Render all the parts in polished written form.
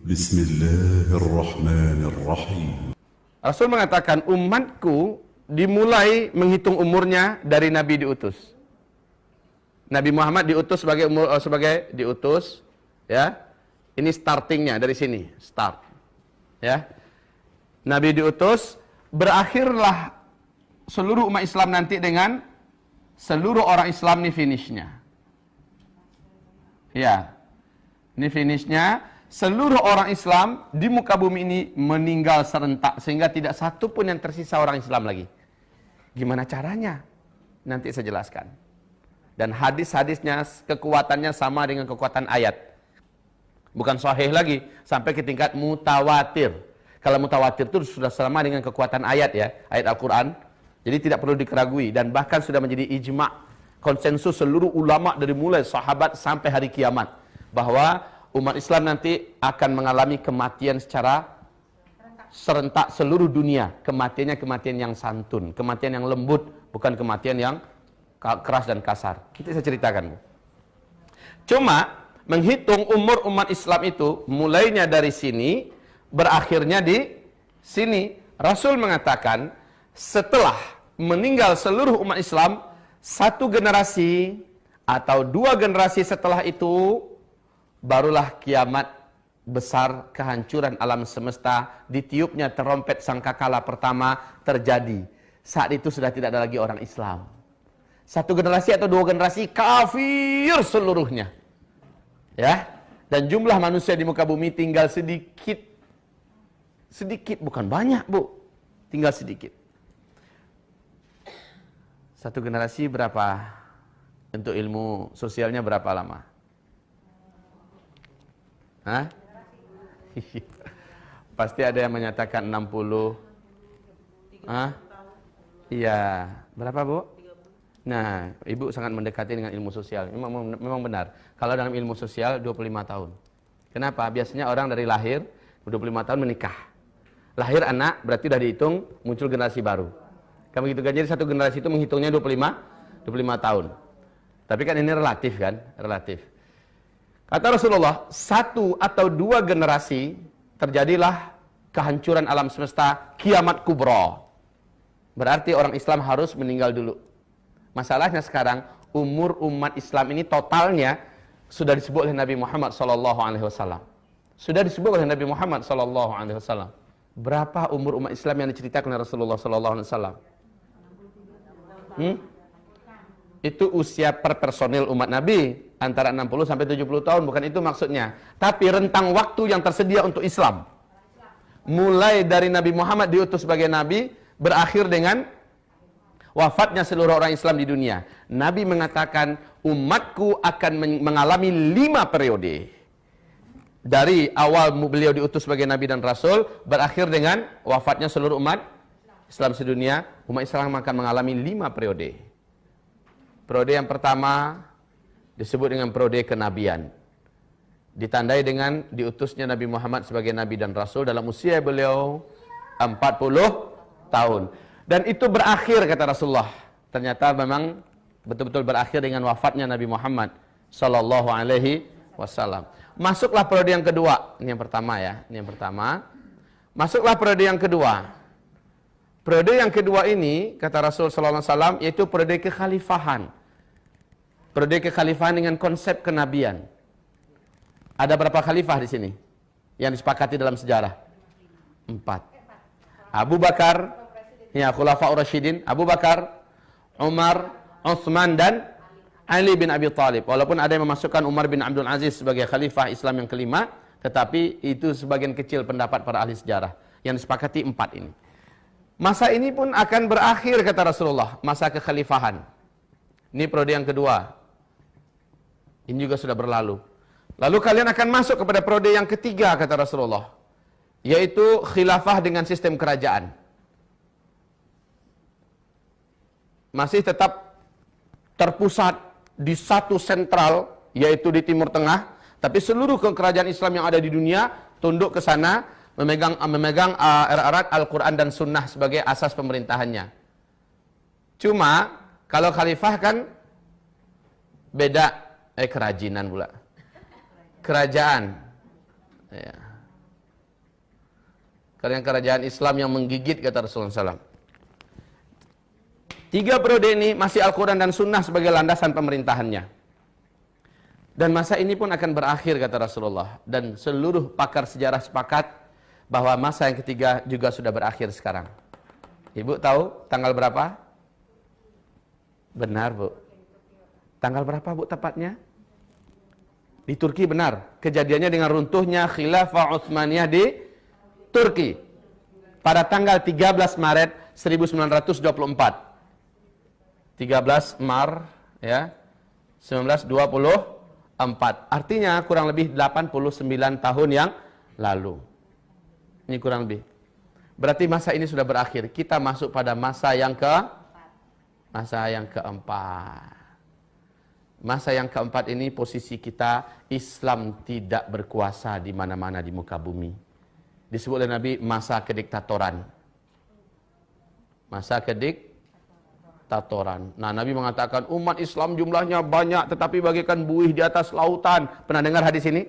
Bismillahirrahmanirrahim. Rasul mengatakan umatku dimulai menghitung umurnya dari Nabi diutus. Nabi Muhammad diutus sebagai diutus, ya. Ini startingnya dari sini, start. Ya. Nabi diutus, berakhirlah seluruh umat Islam nanti dengan seluruh orang Islam nih finishnya. Ya. Ini finishnya, seluruh orang Islam di muka bumi ini meninggal serentak sehingga tidak satu pun yang tersisa orang Islam lagi. Gimana caranya? Nanti saya jelaskan. Dan hadis-hadisnya kekuatannya sama dengan kekuatan ayat. Bukan sahih lagi, sampai ke tingkat mutawatir. Kalau mutawatir itu sudah sama dengan kekuatan ayat ya, ayat Al-Quran. Jadi tidak perlu dikeragui dan bahkan sudah menjadi ijma', konsensus seluruh ulama dari mulai sahabat sampai hari kiamat bahwa umat Islam nanti akan mengalami kematian secara serentak seluruh dunia. Kematiannya kematian yang santun, kematian yang lembut, bukan kematian yang keras dan kasar. Kita saya ceritakan. Cuma menghitung umur umat Islam itu mulainya dari sini, berakhirnya di sini. Rasul mengatakan setelah meninggal seluruh umat Islam, satu generasi atau dua generasi setelah itu barulah kiamat besar, kehancuran alam semesta, ditiupnya terompet sangkakala pertama terjadi. Saat itu sudah tidak ada lagi orang Islam. Satu generasi atau dua generasi kafir seluruhnya. Ya, dan jumlah manusia di muka bumi tinggal sedikit. Sedikit, bukan banyak, Bu. Tinggal sedikit. Satu generasi berapa? Untuk ilmu sosialnya berapa lama? Hah? Pasti ada yang menyatakan 60. Hah? Iya. Berapa, Bu? Nah, Ibu sangat mendekati dengan ilmu sosial. Memang benar. Kalau dalam ilmu sosial 25 tahun. Kenapa? Biasanya orang dari lahir 25 tahun menikah. Lahir anak berarti sudah dihitung muncul generasi baru. Kan begitu kan? Jadi satu generasi itu menghitungnya 25 tahun. Tapi kan ini relatif kan? Relatif. Kata Rasulullah, satu atau dua generasi terjadilah kehancuran alam semesta, kiamat kubra. Berarti orang Islam harus meninggal dulu. Masalahnya sekarang umur umat Islam ini totalnya sudah disebut oleh Nabi Muhammad SAW. Sudah disebut oleh Nabi Muhammad SAW. Berapa umur umat Islam yang diceritakan oleh Rasulullah SAW? Itu usia per personil umat Nabi antara 60 sampai 70 tahun, bukan itu maksudnya. Tapi rentang waktu yang tersedia untuk Islam. Mulai dari Nabi Muhammad diutus sebagai Nabi, berakhir dengan wafatnya seluruh orang Islam di dunia. Nabi mengatakan, umatku akan mengalami 5 periode. Dari awal beliau diutus sebagai Nabi dan Rasul, berakhir dengan wafatnya seluruh umat Islam sedunia. Umat Islam akan mengalami 5 periode. Periode yang pertama disebut dengan periode kenabian. Ditandai dengan diutusnya Nabi Muhammad sebagai Nabi dan Rasul dalam usia beliau 40 tahun. Dan itu berakhir, kata Rasulullah. Ternyata memang betul-betul berakhir dengan wafatnya Nabi Muhammad Sallallahu Alaihi Wasallam. Masuklah periode yang kedua. Ini yang pertama ya. Ini yang pertama. Masuklah periode yang kedua. Periode yang kedua ini, kata Rasul Sallallahu Alaihi Wasallam, yaitu periode kekhalifahan. Periode kekhalifahan dengan konsep kenabian. Ada berapa khalifah di sini yang disepakati dalam sejarah? 4. Abu Bakar, ya, Khulafaur Rasyidin, Abu Bakar, Umar, Utsman dan Ali bin Abi Thalib. Walaupun ada yang memasukkan Umar bin Abdul Aziz sebagai khalifah Islam yang kelima, tetapi itu sebagian kecil pendapat para ahli sejarah. Yang disepakati 4 ini. Masa ini pun akan berakhir, kata Rasulullah, masa kekhalifahan. Ini periode yang kedua. Ini juga sudah berlalu. Lalu kalian akan masuk kepada periode yang ketiga, kata Rasulullah, yaitu khilafah dengan sistem kerajaan. Masih tetap terpusat di satu sentral, yaitu di Timur Tengah, tapi seluruh kerajaan Islam yang ada di dunia tunduk ke sana, memegang erat Al-Quran dan Sunnah sebagai asas pemerintahannya. Cuma kalau khalifah kan beda, kerajinan pula, kerajaan, ya. kerajaan Islam yang menggigit, kata Rasulullah SAW. 3 periode ini masih Al-Quran dan Sunnah sebagai landasan pemerintahannya. Dan masa ini pun akan berakhir, kata Rasulullah. Dan seluruh pakar sejarah sepakat bahwa masa yang ketiga juga sudah berakhir sekarang. Ibu tahu tanggal berapa? Benar, Bu. Tanggal berapa, Bu, tepatnya? Di Turki, benar. Kejadiannya dengan runtuhnya Khilafah Utsmaniyah di Turki pada tanggal 13 Maret 1924. 13 Maret ya, 1924. Artinya kurang lebih 89 tahun yang lalu. Ini kurang lebih. Berarti masa ini sudah berakhir. Kita masuk pada masa yang keempat. Masa yang keempat ini posisi kita Islam tidak berkuasa di mana-mana di muka bumi. Disebut oleh Nabi masa kediktatoran. Masa kediktatoran. Nah, Nabi mengatakan umat Islam jumlahnya banyak tetapi bagaikan buih di atas lautan. Pernah dengar hadis ini?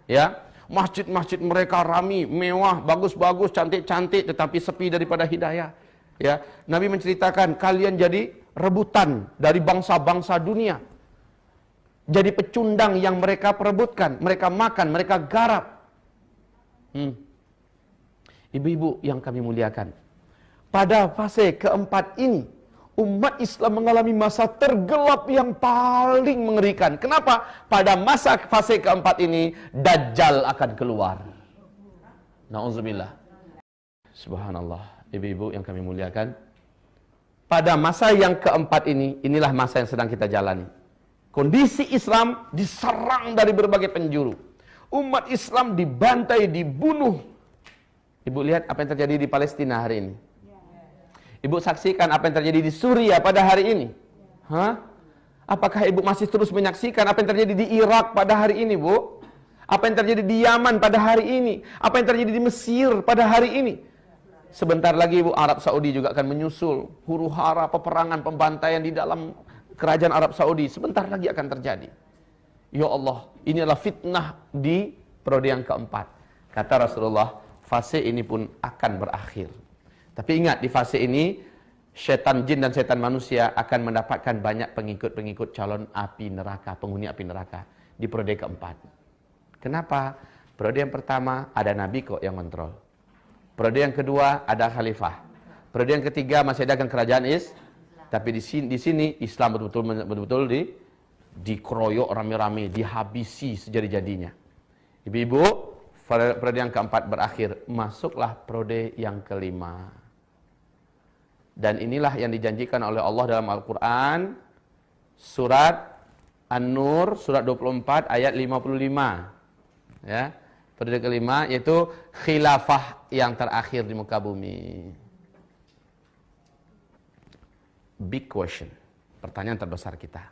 Ya. Masjid-masjid mereka rami, mewah, bagus-bagus, cantik-cantik tetapi sepi daripada hidayah. Ya. Nabi menceritakan kalian jadi rebutan dari bangsa-bangsa dunia. Jadi pecundang yang mereka perebutkan, mereka makan, mereka garap. Ibu-ibu yang kami muliakan, pada fase keempat ini, umat Islam mengalami masa tergelap yang paling mengerikan. Kenapa? Pada masa fase keempat ini, Dajjal akan keluar. Na'udzubillah. Subhanallah. Ibu-ibu yang kami muliakan, pada masa yang keempat ini, inilah masa yang sedang kita jalani. Kondisi Islam diserang dari berbagai penjuru. Umat Islam dibantai, dibunuh. Ibu lihat apa yang terjadi di Palestina hari ini. Ibu saksikan apa yang terjadi di Suriah pada hari ini. Apakah ibu masih terus menyaksikan apa yang terjadi di Irak pada hari ini, Bu? Apa yang terjadi di Yaman pada hari ini? Apa yang terjadi di Mesir pada hari ini? Sebentar lagi, Bu, Arab Saudi juga akan menyusul. Huru-hara, peperangan, pembantaian di dalam kerajaan Arab Saudi sebentar lagi akan terjadi. Ya Allah, ini adalah fitnah di periode yang keempat. Kata Rasulullah, fase ini pun akan berakhir. Tapi ingat, di fase ini setan jin dan setan manusia akan mendapatkan banyak pengikut-pengikut calon api neraka, penghuni api neraka di periode keempat. Kenapa? Periode yang pertama ada nabi kok yang kontrol. Periode yang kedua ada khalifah. Periode yang ketiga masih ada kerajaan tapi di sini Islam betul-betul dikeroyok rame-rame, dihabisi sejadi-jadinya. Ibu-ibu, periode yang keempat berakhir, masuklah periode yang kelima. Dan inilah yang dijanjikan oleh Allah dalam Al-Quran, surat An-Nur, surat 24 ayat 55. Ya, periode kelima yaitu khilafah yang terakhir di muka bumi. Big question, pertanyaan terbesar kita.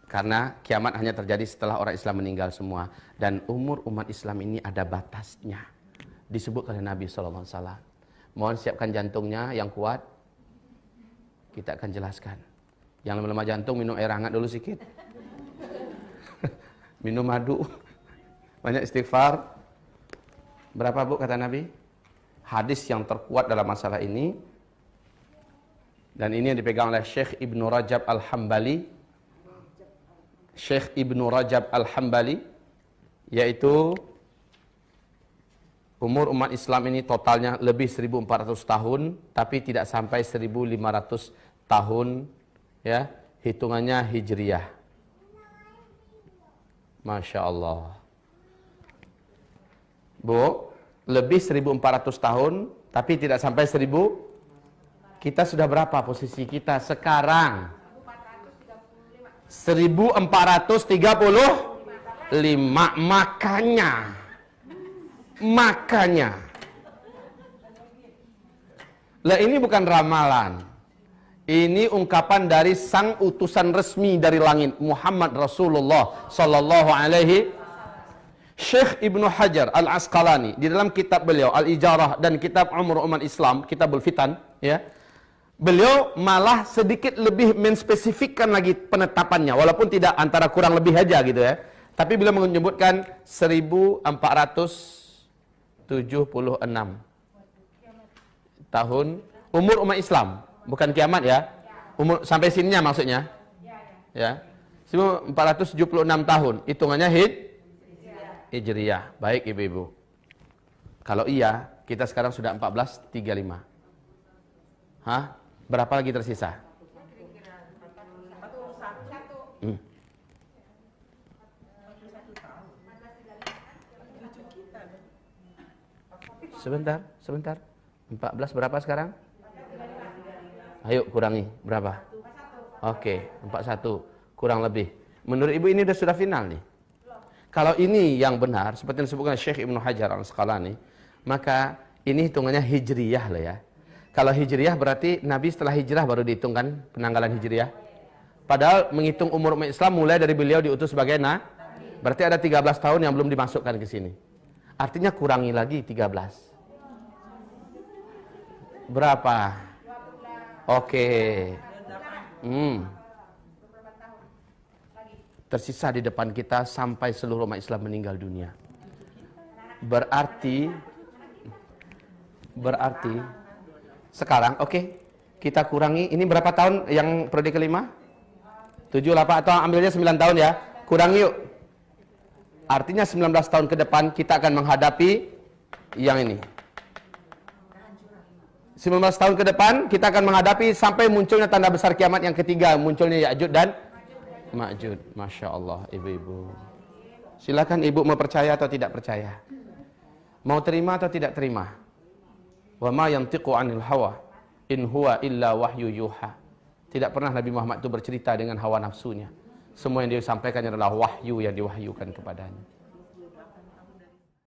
Karena kiamat hanya terjadi setelah orang Islam meninggal semua. Dan umur umat Islam ini ada batasnya. Disebut oleh Nabi SAW. Mohon siapkan jantungnya yang kuat. Kita akan jelaskan. Yang lemah jantung minum air hangat dulu sedikit. Minum madu. Banyak istighfar. Berapa, Bu, kata Nabi? Hadis yang terkuat dalam masalah ini. Dan ini yang dipegang oleh Syekh Ibnu Rajab Al-Hambali. Syekh Ibnu Rajab Al-Hambali, yaitu umur umat Islam ini totalnya lebih 1400 tahun, tapi tidak sampai 1500 tahun, ya, hitungannya Hijriyah. Masya Allah. Bu, lebih 1400 tahun, tapi tidak sampai 1000. Kita sudah berapa posisi kita sekarang? 1435. Makanya. Lah, ini bukan ramalan. Ini ungkapan dari sang utusan resmi dari langit, Muhammad Rasulullah sallallahu alaihi. Syekh Ibnu Hajar Al-Asqalani di dalam kitab beliau Al-Ijarah dan kitab Umur Umat Islam, Kitabul Fitan, ya. Beliau malah sedikit lebih menspesifikkan lagi penetapannya, walaupun tidak antara kurang lebih aja gitu ya. Tapi beliau menyebutkan 1400 tahun umur umat Islam, bukan kiamat ya. Umur sampai sininya maksudnya. Ya. 476 tahun. Hitungannya Hijriyah. Baik Ibu-ibu. Kalau iya, kita sekarang sudah 1435. Hah? Berapa lagi tersisa? Sebentar. 14 berapa sekarang? Ayo kurangi, berapa? Oke, 41, kurang lebih. Menurut Ibu ini sudah final nih. Kalau ini yang benar, seperti yang disebutkan Syekh Ibnu Hajar Al-Asqalani, maka ini hitungannya Hijriyah lah ya. Kalau Hijriyah berarti Nabi setelah hijrah baru dihitungkan penanggalan Hijriyah. Padahal menghitung umur umat Islam mulai dari beliau diutus sebagai berarti ada 13 tahun yang belum dimasukkan ke sini. Artinya kurangi lagi 13. Berapa? Oke. Tersisa di depan kita sampai seluruh umat Islam meninggal dunia. Berarti sekarang kita kurangi, ini berapa tahun yang periode kelima? 7, 8 atau ambilnya 9 tahun ya. Kurangi yuk. Artinya 19 tahun ke depan kita akan menghadapi yang ini. 19 tahun ke depan kita akan menghadapi sampai munculnya tanda besar kiamat yang ketiga, munculnya Ya'juj dan Ma'juj. Masya Allah, ibu-ibu. Silakan ibu mau percaya atau tidak percaya. Mau terima atau tidak terima. Wa ma yantiqu 'anil hawa in huwa illa wahyu yuha. Tidak pernah Nabi Muhammad itu bercerita dengan hawa nafsunya. Semua yang dia sampaikan adalah wahyu yang diwahyukan kepadanya.